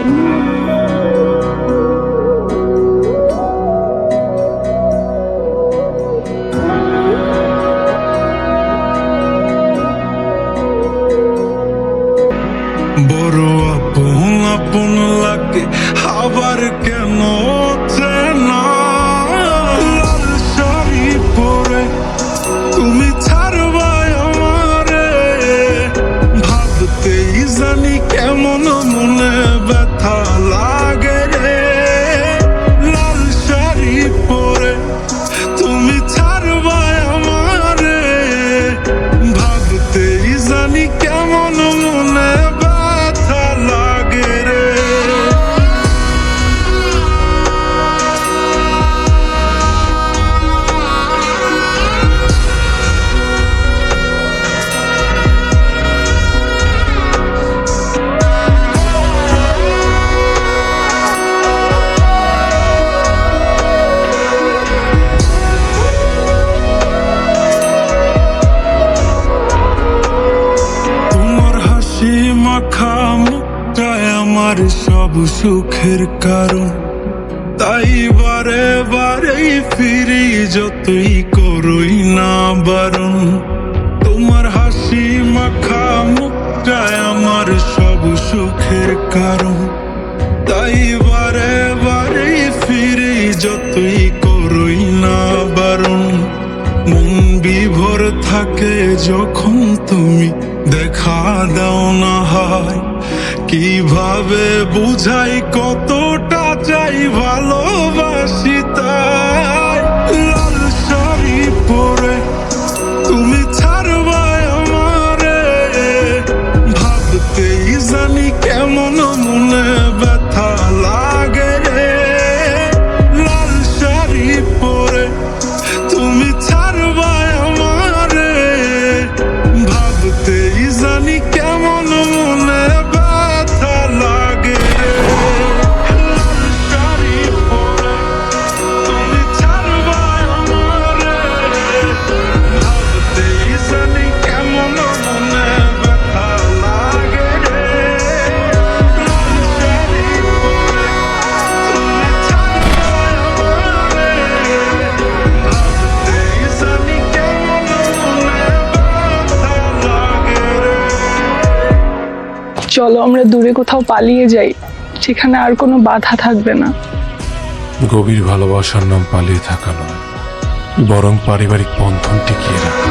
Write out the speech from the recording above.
বড় আপন আপন লাগে আবার কেন চেনা লাল শাড়ি পরে তুমি ছাড়বাই আমারে ভাবতেই জানি কেমন মনে ব্যথা লাগে রে লাল শাড়ি পরে তুমি ছাড়বাই আমারে ভাবতেই জানি কেমন মনে মাখা মুখটায় আমার সব সুখের কারণ তাই বারে বারেই ফিরি যতই করই না বারণ তোমার হাসি মাখা মুখটায় আমার সব সুখের কারণ তাই বারে বারেই ফিরি যতই করই না বারণ মন বিভোর থাকে যখন তুমি দেখা দাও না হয় কিভাবে বুঝাই কতটা চাই ভালোবাসি তাই লাল শাড়ি পরে তুমি ছাড়বাই আমারে ভাবতেই জানি কেমন মনে ব্যথা লাগে রে লাল শাড়ি পরে তুমি ছাড়বাই আমারে ভাবতেই জানি কেমন মনে ব্যথা লাগে লাল শাড়ি পরে তুমি ছাড়বাই আমারে ভাবতেই জানি কেমন মনে ব্যথা লাগে লাল শাড়ি পরে তুমি ছাড়বাই আমারে ভাবতেই জানি কেমন মনে ব্যথা লাগে। চলো আমরা দূরে কোথাও পালিয়ে যাই, সেখানে আর কোনো বাধা থাকবে না। গভীর ভালোবাসার নাম পালিয়ে থাকা নয়, বরং পারিবারিক বন্ধন টিকিয়ে রাখা।